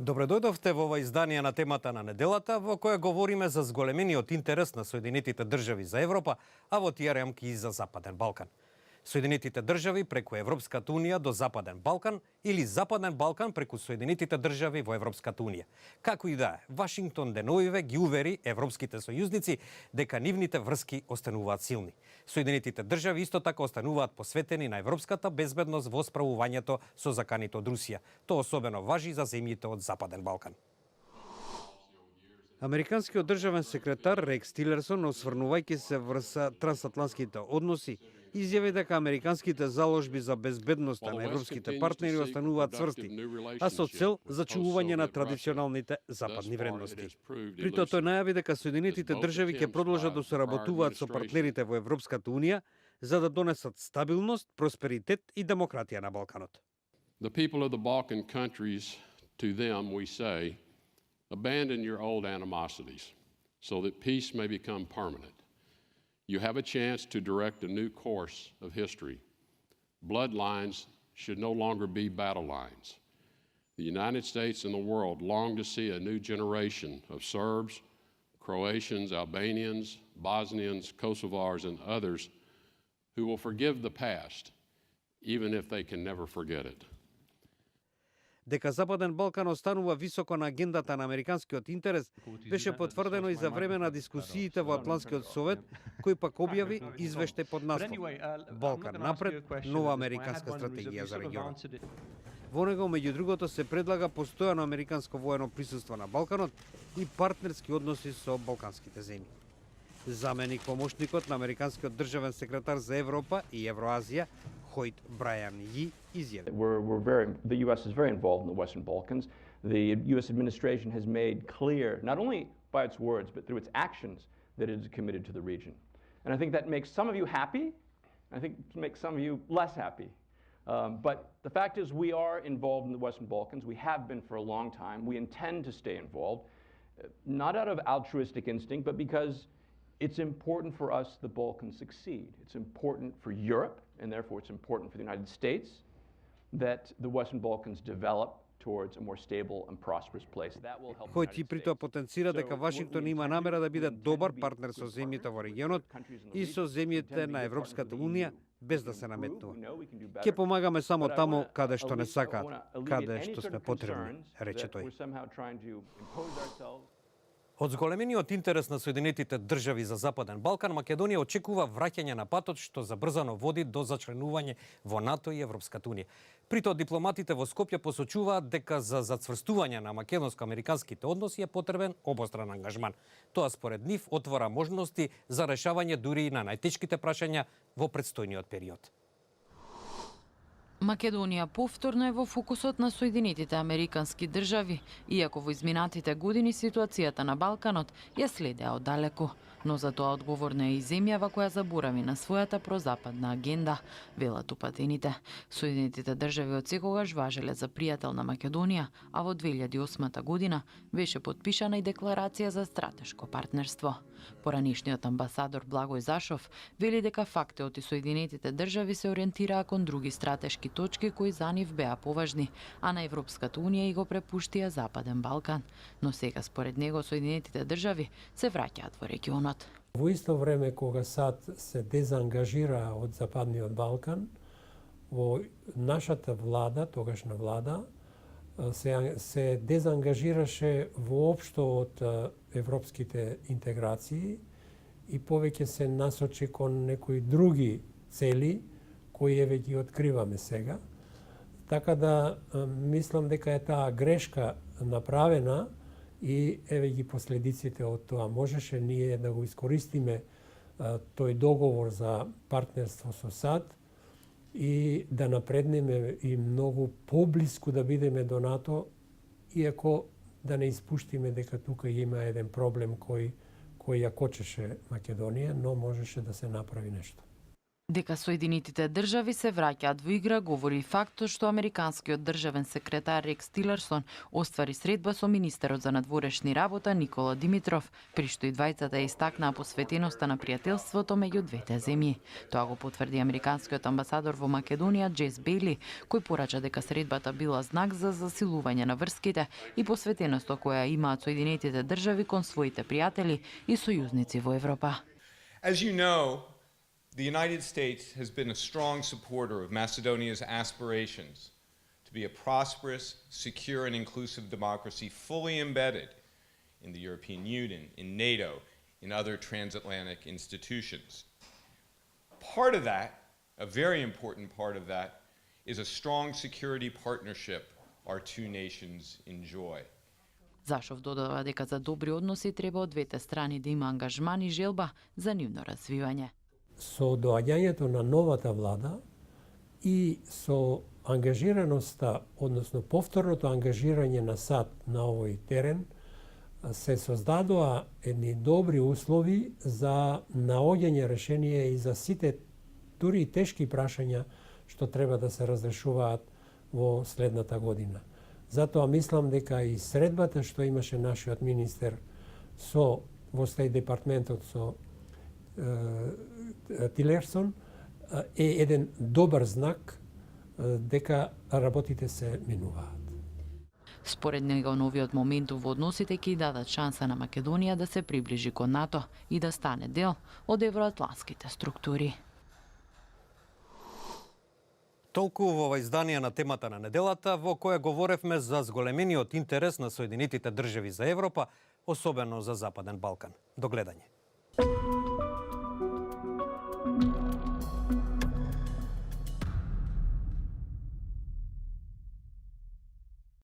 Добре дојдовте во ова издание на темата на неделата, во која говориме за зголемениот интерес на Соединетите држави за Европа, а во тие рамки и за Западен Балкан. Соединетите држави преку Европската Унија до Западен Балкан или Западен Балкан преку Соединетите држави во Европската Унија. Како и да е, Вашингтон деновиве ги увери европските сојузници дека нивните врски остануваат силни. Соединетите држави исто така остануваат посветени на европската безбедност во справувањето со заканите од Русија. Тоа особено важи за земјите од Западен Балкан. Американскиот државен секретар Рекс Тилерсон, осврнувајќи се врз трансатлантските односи, изјави дека американските заложби за безбедноста на европските партнери остануваат цврсти, а со цел зачувување на традиционалните западни вредности. При тоа тој најави дека Соединетите држави ќе продолжат да соработуваат со партнерите во Европската Унија за да донесат стабилност, просперитет и демократија на Балканот. The people of the Balkan countries, to them we say, abandon your old animosities so that peace may become permanent. You have a chance to direct a new course of history. Bloodlines should no longer be battle lines. The United States and the world long to see a new generation of Serbs, Croatians, Albanians, Bosnians, Kosovars, and others who will forgive the past, even if they can never forget it. Дека Западен Балкан останува високо на агендата на американскиот интерес, беше потврдено и за време на дискусиите во Атлантскиот совет, кој пак објави извештај под наслов Балкан напред, нова американска стратегија за регионот. Во него, меѓу другото, се предлага постојано американско воено присуство на Балканот и партнерски односи со балканските земји. Заменик помошникот на американскиот државен секретар за Европа и Евроазија, Хойт Брајан Ји, изјави. The U.S. is very involved in the Western Balkans. The U.S. administration has made clear, not only by its words, but through its actions, that it is committed to the region. And I think that makes some of you happy. I think it makes some of you less happy. But the fact is we are involved in the Western Balkans. We have been for a long time. We intend to stay involved, not out of altruistic instinct, but because it's important for us the Balkans succeed. It's important for Europe, and therefore it's important for the United States that the Western Balkans develop towards a more stable and prosperous place. That will help. Кој ти при тоа потенцира дека Вашингтон има намера да биде добар партнер со земјите во регионот и со земјите на Европската Унија без да се наметнува. Ќе помагаме само таму каде што не сакаат, каде што сме потребни, рече тој. Од зголемениот интерес на Соединетите држави за Западен Балкан, Македонија очекува враќање на патот што забрзано води до зачленување во НАТО и Европската Унија. При тоа дипломатите во Скопје посочуваат дека за зацврстување на македонско-американските односи е потребен обостран ангажман. Тоа според нив отвора можности за решавање дури и на најтешките прашања во предстојниот период. Македонија повторно е во фокусот на Соединетите американски држави, иако во изминатите години ситуацијата на Балканот ја следеа оддалеку. Но за тоа одговорна е и земјава која заборави на својата прозападна агенда, велат упатените. Соединетите држави од секогаш важеле за пријател на Македонија, а во 2008 година беше потпишана и декларација за стратешко партнерство. Поранишниот амбасадор Благој Зашов вели дека фактот и Соединетите држави се ориентираа кон други стратешки точки кои за нив беа поважни, а на Европската Унија и го препуштија Западен Балкан. Но сега според него Соединетите држави се враќаат во регионот. Во исто време кога САД се дезангажира од Западниот Балкан, во нашата влада, тогашна влада, се дезангажираше воопшто од европските интеграции и повеќе се насочи кон некои други цели кои еве ги откриваме сега. Така да мислам дека е таа грешка направена и еве ги последиците од тоа. Можеше ние да го искористиме тој договор за партнерство со САД и да напреднеме и многу поблиску да бидеме до НАТО, иако да не испуштиме дека тука има еден проблем кој ја кочеше Македонија, но можеше да се направи нешто. Дека Соединетите држави се враќаат во игра говори и фактот што американскиот државен секретар Рекс Тилерсон оствари средба со министерот за надворешни работа Никола Димитров, при што и двајцата истакнаа посветеноста на пријателството меѓу двете земји. Тоа го потврди американскиот амбасадор во Македонија Джес Бейли, кој порача дека средбата била знак за засилување на врските и посветеноста која имаат Соединетите држави кон своите пријатели и сојузници во Европа. As you know, the United States has been a strong supporter of Macedonia's aspirations to be a prosperous, secure, and inclusive democracy fully embedded in the European Union, in NATO, in other transatlantic institutions. Part of that, a very important part of that, is a strong security partnership our two nations enjoy. Зашов додава дека за добри односи треба од двете страни да има ангажман и желба за нивно развивање. Со доаѓањето на новата влада и со ангажираноста, односно повторното ангажирање на САД на овој терен, се создадоа едни добри услови за наоѓање решение и за сите дури и тешки прашања што треба да се разрешуваат во следната година. Затоа мислам дека и средбата што имаше нашиот министер во Стејт департментот со Тилерсон е еден добар знак дека работите се минуваат. Според него новиот моментум во односите ќе дадат шанса на Македонија да се приближи кон НАТО и да стане дел од евроатлантските структури. Толку во ова издание на темата на неделата, во кое говоревме за зголемениот интерес на Соединетите држави за Европа, особено за Западен Балкан. До гледање.